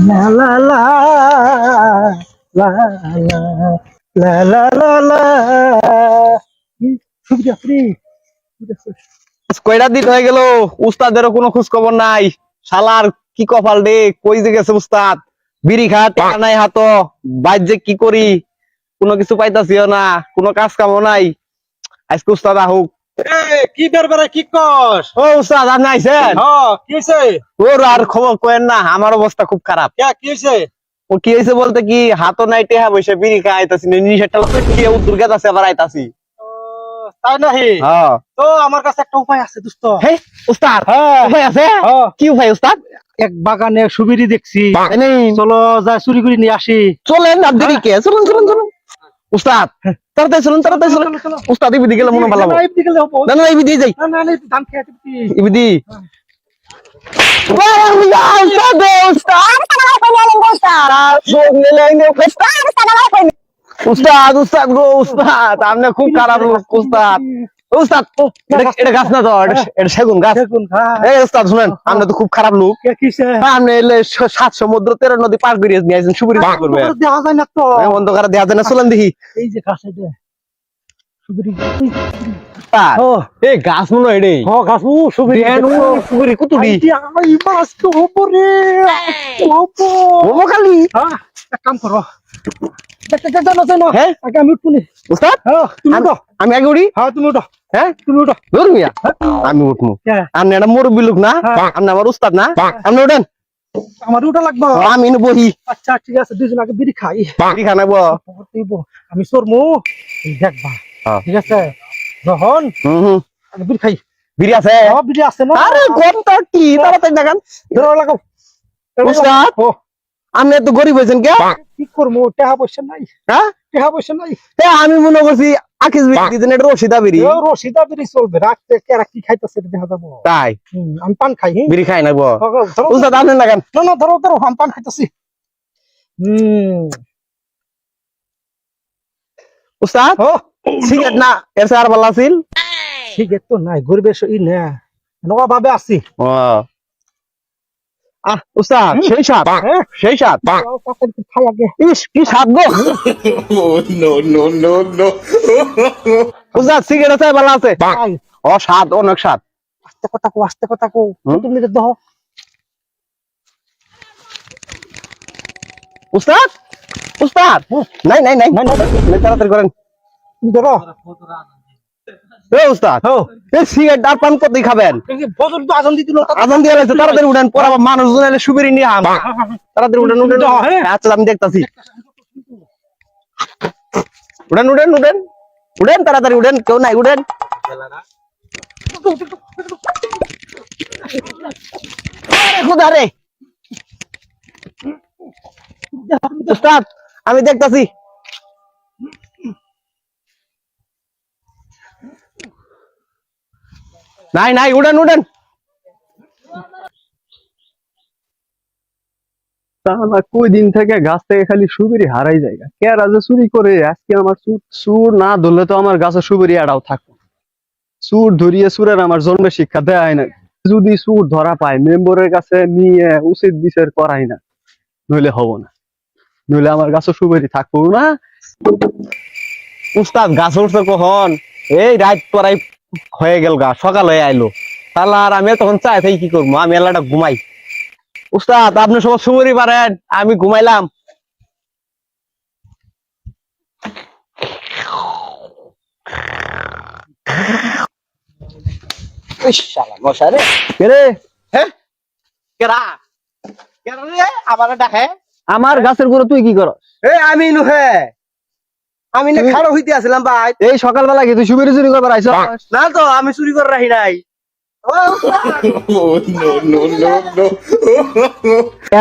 লা লা লা লা লা লা লা লা। সুবিধা ফ্রি। কয়টা দিন হয়ে গেল, উস্তাদেরও কোনো খোঁজ খবর নাই। শালার কি কপাল রে, কই যে গেছে উস্তাদ? বিড়ি খা টাকা নাই হাত, বাইর যে কি করি, কোনো কিছু পাইতাছিও না, কোনো কাজ কামও নাই। আজকে উস্তাদ আহুক। কি বেরবেরে কি কস? ও উস্তাদ, আপনি আইছেন? কি হয়েছে? ওর আর খবর কয়েন না, আমার অবস্থা খুব খারাপ। কি হয়েছে? ও কি হয়েছে বলতে কি, হাতও নাই টেহা বসে বিড়ি খা আইতাছি, নিষেধটা খেয়ে দুর্গা আছে আবার আইতাছি। তাই নাহি? হ্যাঁ তো আমার কাছে একটা উপায় আছে দোস্ত। হে উস্তাদ, হ্যাঁ। উপায় আছে? হ্যাঁ। কি উপায় উস্তাদ? এক বাগানে সুবিরি দেখছি, তাই নাই? চলো যা চুরি করে নিয়ে আসি। চলেন আর দেরি কে, চলুন চলুন চলুন উস্তাদ, তাড়াতাড়ি চলুন তাড়াতাড়ি চলুন। উস্তাদ ইবিদি গেলে মনে ভালো হবে। না না ইবিদি যাই, ধান খেয়ে ইবিদি। উস্তাদ উস্তাদ গো উস্তাদ, আপনি খুব খারাপ লোক উস্তাদ। উস্তাদ এটা গাছ না তো, এটা সেগুন গাছ। এই উস্তাদ শুনেন, আপনি তো খুব খারাপ লোক। আপনি এলে 7 সমুদ্র 13 নদী পার করে নিয়ে আসেন, সুবিধা করবে দেখা যায় না তো। অন্ধকারে দেখা যায় না, চলেন দেখি। এই যে গাছ এটা সুবিরি। এই গাছ মনে হয় রে। গাছ সুবিরি সুবিরি কুতুরি মাছ তো হবো রে। ওমো খালি। এক কাম করো, হ্যাঁ আমি উঠবো। উস্তাদ তুমি উঠো। আমি আগে উঠি। হ্যাঁ তুমি উঠো। হ্যাঁ তুমি উঠো। ধরুন মিয়া, আমি উঠবো। আপনি একটা মুরব্বী লোক না, আপনি আমার উস্তাদ না, আপনি উঠেন। আমার উঠা লাগবে। আমি বহি। আচ্ছা ঠিক আছে, দুজন আগে বিড়ি খাই। বিড়ি খানাবো আমি চরমু দেখবা, ঠিক আছে? যখন বিড়ি খাই। বিড়ি আছে? বিড়ি আছে না? আরে ঘন্টা কি তাড়াতাড়ি দেখান। ধরো লাগাও। উস্তাদ আপনি এত গরিব হয়েছেন কে? কি করবো, টাকা পয়সা নাই। হ্যাঁ টাকা পয়সা নাই। আমি মনে করছি আকিস বিড়ি দিতেন, এটা রশিদা বিড়ি। রশিদা বিড়ি চলবে, রাখতে কেরা কি খাইতেছে দেখা যাবো। তাই আমি পান খাই। বিড়ি খাই না উস্তাদ, আপনি লাগান। না না ধরো ধরো, আমি পান খাইতেছি। উস্তাদ সিগারেট না এর আর ভালো আছিল? সিগারেট তো নাই, গরিবের ই না, নবা ভাবে আছি। উস্তাদ সেই সাত, সেই সাত। খাই আগে। ইস কি স্বাদ গো। উস্তাদ সিগারেট আছে ভালো আছে? ও স্বাদ, অনেক স্বাদ। আস্তে কথা কো, আস্তে কথা কো। তুমি দেখো উস্তাদ, উস্তাদ নাই নাই নাই, তাড়াতাড়ি করেন। দেখো উস্তাদ এই সিগারেট আর পান কতই খাবেন? আজান দিতে আজান দিয়ে রয়েছে, তাড়াতাড়ি উঠেন, পরে আবার মানুষজন এলে সুবিরি নিয়ে আম। তাড়াতাড়ি উঠেন উঠেন। আচ্ছা আমি দেখতাছি। উঠেন উঠেন উঠেন উঠেন, তাড়াতাড়ি উঠেন, কেউ নাই উঠেন। খোদা রে উস্তাদ, আমি দেখতাছি। নাই নাই, উঠেন উঠেন। কই দিন থেকে গাছ থেকে খালি সুবিরি হারাই যায়, কেরা যে চুরি করে। আজকে আমার চুর না ধরলে তো আমার গাছে সুবিরি এড়াও থাকো। চুর ধরিয়ে চুরের আমার জন্মে শিক্ষা দেয় না। যদি চুর ধরা পায় মেম্বরের কাছে নিয়ে উচিত বিচার করাই না, নইলে হব না, নইলে আমার গাছে সুবিরি থাকবো না। উস্তাদ গাছ উঠছে কখন? এই রাত পরাই হয়ে গেল, গা সকাল হয়ে আইলো। তাহলে আর আমি তখন চাই থাকি কি করবো, আমি এলাটা ঘুমাই। উস্তাদ আপনি সব সুবরি পারেন, আমি ঘুমাইলাম। আমার গাছের গুলো তুই কি কর? আমি নুহে, আমি না খাড়ো হইতে আসলাম ভাই। এই সকালবেলা কি তুই সুবিরি চুরি করবার আইছ? না তো, আমি চুরি করে রাখি নাই।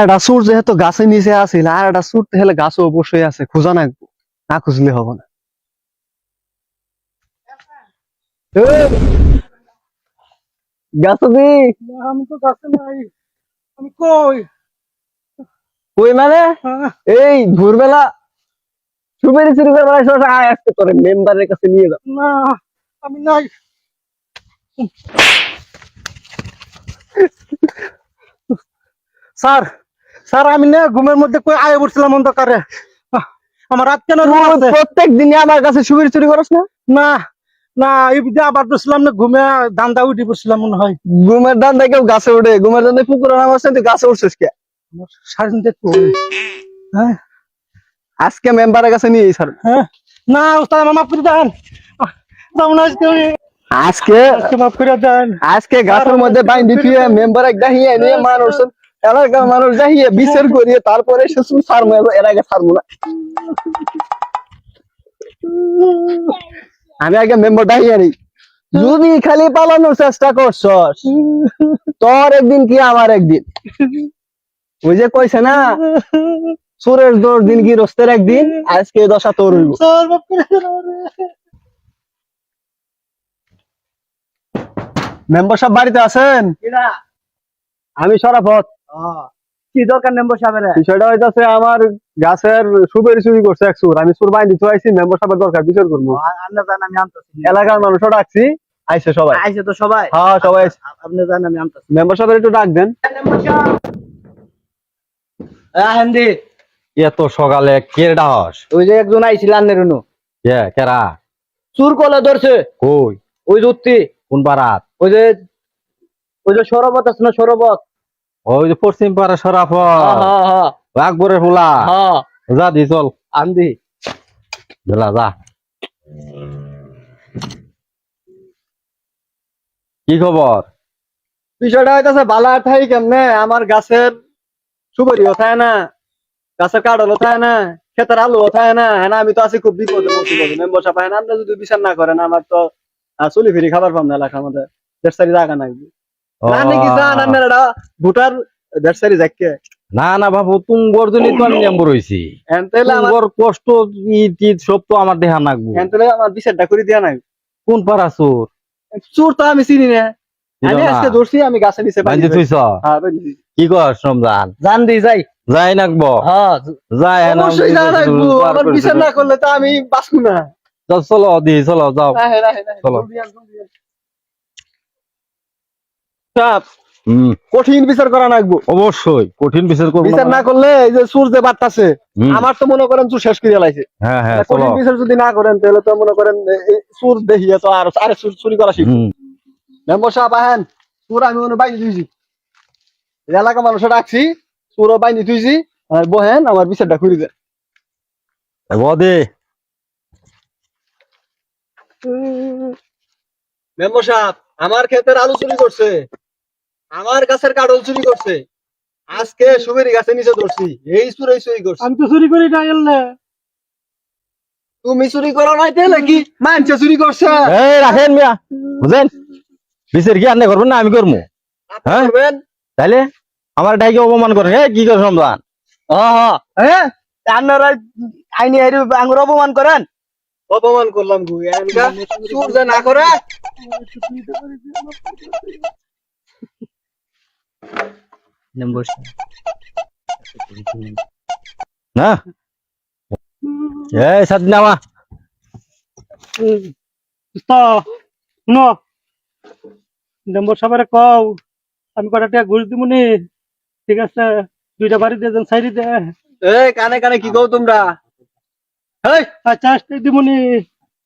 একটা সুর যেহেতু গাছের নিচে আছিল, আর একটা সুর তাহলে গাছও অবশ্যই আছে, খোঁজা না, না খুঁজলে হবো না। গাছ আমি তো গাছে নাই, আমি কই? কই মানে? এই ভোরবেলা সুবিরি চুরি করবার আইছ, আসতে তোরে মেম্বারের কাছে নিয়ে যাও। না আমি নাই। স্যার স্যার আমি না ঘুমের মধ্যে কই আয় পড়ছিলাম অন্ধকারে আমার রাত কেন রোগ আছে? প্রত্যেক দিনে আমার কাছে সুবির চুরি করস না? না না এই যে আবার বসলাম না ঘুমে দান্দা উঠে পড়ছিলাম মনে হয়। ঘুমের দান্দায় কেউ গাছে উঠে, ঘুমের দান্দায় পুকুরে নামাচ্ছেন, তুই গাছে উঠছিস কে? আমার সাড়ে তিনটে তো হ্যাঁ আজকে মেম্বারের কাছে নিয়ে স্যার। হ্যাঁ না ওস্তাদ আমার মাফ করে দেন আজকে আজকে মাফ করে দেন। আজকে গাছের মধ্যে বাইন্দি ফিরে মেম্বার এক দাহিয়ে নিয়ে মানুষ এলাকার মানুষ দাহিয়ে বিচার করিয়ে তারপরে সে সারমো, এর আগে সারমো না। আমি আগে মেম্বার দাহিয়ে নিই। যদি খালি পালানোর চেষ্টা করছস তোর একদিন কি আমার একদিন। ওই যে কইছে না সুরের 10 দিন কি রস্তের একদিন, আজকে এই দশা তোর হইব। স্যার মাফ করে দেন আমারে। মেম্বার সাহেব বাড়িতে আছেন? আমি শরাফত। কি দরকার মেম্বার সাহেবের? বিষয়টা হইতাছে আমার গাছের সুপারি চুরি করছে এক সুর, আমি সুর বাইন্দি তো আইছি, মেম্বার সাহেবের দরকার বিচার করবো। আপনি জান আমি আনতেছি। এলাকার মানুষও ডাকছি, আইছে সবাই। আইছে তো সবাই? হ্যাঁ সবাই আইছে। আপনি জান আমি আনতেছি। মেম্বার সাহেবের একটু ডাক দেন। হিন্দি এত সকালে কে ডাহস? ওই যে একজন আইছিল আন্নের উনো কে কেরা? চুর কলে ধরছে কই? ওই যুক্তি কোন পাড়াত? ওই যে সরবত আছে না সরবত ওই যে পশ্চিম পাড়া সরাফত, হ্যাঁ আকবরের ফুলা। হ্যাঁ যা দি চল, আন্দি বেলা যা। কি খবর? বিষয়টা হইতাছে বালা ঠাই কেমনে আমার গাছের সুপারিও থাকে না, গাছের কাঠলও থাকে না, ক্ষেতের আলুও থাকে না। হ্যাঁ আমি তো আছি খুব বিপদে মুসিবতে। মেম্বার সাহেব হয় না, আপনি যদি বিচার না করেন আমার তো চুলি ফিরি খাবার পাম না এলাকার মধ্যে। 1.5 জায়গা নাই না নাকি জান আপনারা ভোটার 1.5 যাকে না না বাবু, তুমগর জন্য তো আমি নম্বর হইছি। এনতেলে আমার তুমগর কষ্ট ইট ইট সব তো আমার দেখা নাগবো। এনতেলে আমার বিচারটা করে দিয়া নাই। কোন পাড়া চোর? চোর তো আমি চিনি না, চিনো আমি না? আজকে ধরছি, আমি গাছে নিচে বান্ধি থুইছ? হ্যাঁ বান্ধি। কি কস রমজান? জান দি যাই যাই নাকবো? হ্যাঁ যাই না? অবশ্যই জানা রাখবো, আমার বিচার না করলে তো আমি বাঁচবো না। চলো দি চলো যাও। রাহে, রাহে, রাহে। চলো। জলদি আন, জলদি আন। সাপ, হম, কঠিন বিচার করা লাগবো। অবশ্যই কঠিন বিচার করবো বিচার না। না করলে এই যে সুর যে বাড়তাছে হুম, আমার তো মনে করেন চুর শেষ করে লাইছে। হ্যাঁ হ্যাঁ চলো। কঠিন বিচার যদি না করেন তাহলে তো মনে করেন এই সুর দেখিয়ে তো আর আরে সুর চুরি করা শিখবো। হুম, মেম্বার সাহেব আহেন, সুর আমি মনে বাইরে দিয়েছি, এলাকা মানুষের ডাকছি, সুরও বাইরে দিয়েছি, আর বহেন আমার বিচারটা করে দেন। বদে মেম্বার সাহেব আমার ক্ষেতের আলু চুরি করছে, আমার গাছের কাঠল চুরি করছে, আজকে সুবেরি গাছে নিচে ধরছি, এই চুরি করছে। আমি তো চুরি করি না এলে তুমি চুরি করো নাই তাহলে কি মানছে চুরি করছে? এই রাখেন মিয়া, বুঝেন বিচার কি আপনি করবেন না আমি করবো? আপনি হ্যাঁ? করবেন? তাইলে আমার ডাইকে অপমান করেন, কি করে রমজান? হ্যাঁ আপনারা আইনি আঙ্গুর অপমান করেন অপমান করলাম গু এনকা চুর যে না করে। না এই সাত নামা। নম্বর সবার কও আমি কটা টাকা ঘুষ দিব নি, ঠিক আছে 2টা বাড়ি দিয়ে দেন সাইডে দে এই কানে কানে কি কও তোমরা? এই আচ্ছা আসতে দিব নি।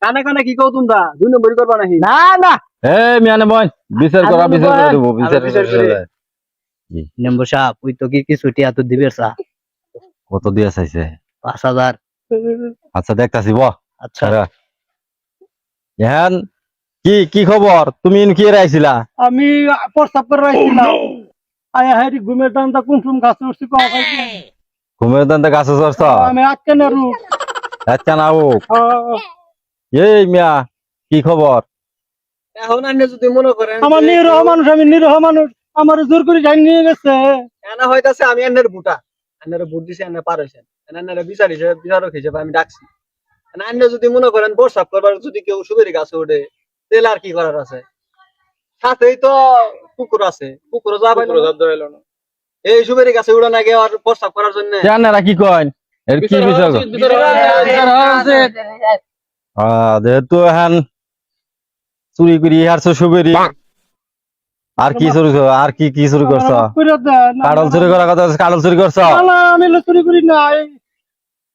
কানে কানে কি কও তোমরা? 2 নম্বরই করবা নাকি? না না এই মিয়ানে বয় বিচার করা, আমি বিচার করে বয়। দেবো, বিচার আমি বিচার করি। নেম্বর সাহেব ওই তো কি কিছু টিয়া তো দিবে সা কত দিয়ে চাইছে? 5,000। আচ্ছা দেখতাছি ব। আচ্ছা এখন কি কি খবর? তুমি কি রাইছিলা? আমি প্রস্তাব করে রাখছিলাম আয়া হারি ঘুমের টানটা কুমসুম গাছে উঠছি কওয়া খাইছি ঘুমের দান্তে গাছে চড়ছ? আমি আটকে না রু আচ্ছা না ও এই মিয়া কি খবর? এখন আপনি যদি মনে করেন আমার যে নিরহ মানুষ, আমি নিরহ মানুষ, আমার জোর করে যাই নিয়ে গেছে। এনা হইতাছে আমি এনের ভোটা, এনের ভোট দিছি, এনে পার হইছেন, এনের বিচার হিসেবে বিচারক হিসেবে আমি ডাকছি। এনে যদি মনে করেন প্রস্তাব করবার যদি কেউ সুবেরি গাছে ওঠে তাহলে আর কি করার আছে? সাথেই তো পুকুর আছে, পুকুরও যা পাইলো না। এই সুবেরি গাছে উড়ে না গিয়ে আর প্রস্তাব করার জন্য জানেরা কি কয় এর কি বিষয়? যেহেতু এখন চুরি করি হারছো সুবেরি, আর কি চুরি কর, আর কি কি চুরি করছ? মাফ করে দেন। কাটল চুরি করার কথা বলছিস, কাটল চুরি করছ? না, না, আমি এগুলো চুরি করি না।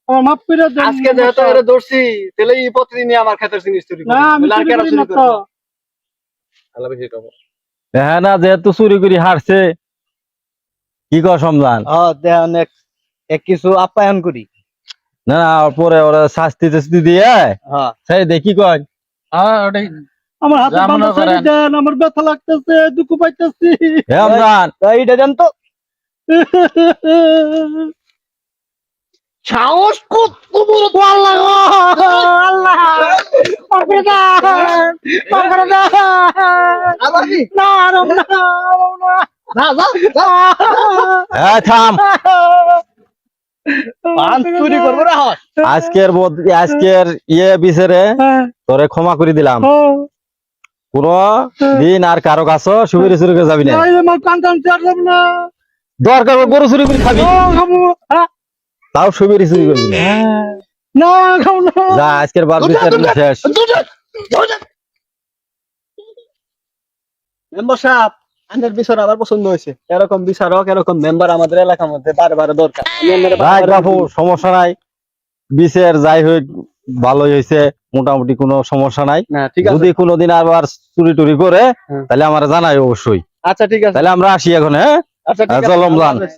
আমার মাফ করে দেন। আজকে যেহেতু এরা ধরছি তাহলে এই প্রতিদিনই আমার ক্ষেতের জিনিস চুরি করে না, আমি বলে আর চুরি কেরা করি চুরি না করবে? তো। হ্যাঁ না, যেহেতু চুরি করি হারছে, কি কর সমজান? দেন এক কিছু আপ্যায়ন করি। না না, পরে ওরা শাস্তি টাস্তি দিয়ে হ্যাঁ সেই দেখি কয় আমার হাতে বান্ধা শাড়ি দেন, আমার ব্যথা লাগতেছে, দুঃখ পাইতেছি। হে আমজান, এইটা দেন তো। সাহস কত বড় তো আল্লাহ গো, আল্লাহ মাফ করে দেন, মাফ করে দেন। না, আরম না, আরম না। হ্যাঁ থাম। পান চুরি করবো না হয়। আজকের বিচারে তোরে ক্ষমা করে দিলাম। কোন দিন আর কারো কাছে সুবিরি চুরি করে যাবি না। দরকার হলে গরু চুরি করে খাবি, তাও সুবিরি চুরি করবি না। না, খাও না। যা, আজকের বার বিচার শেষ। মেম্বার সাহেব আমাদের বিচার আমার পছন্দ হয়েছে। এরকম বিচারক এরকম মেম্বার আমাদের এলাকার মধ্যে বারে দরকার। ভাই বাপু, সমস্যা নাই, বিচার যাই হোক ভালোই হয়েছে, মোটামুটি কোনো সমস্যা নাই। না ঠিক আছে। যদি কোনোদিন আবার চুরি টুরি করে হ্যাঁ। তাহলে আমার জানাই অবশ্যই। আচ্ছা ঠিক আছে। তাহলে আমরা আসি এখন। হ্যাঁ আচ্ছা ঠিক আছে। চলো, আল্লাহ যান। হাফেজ।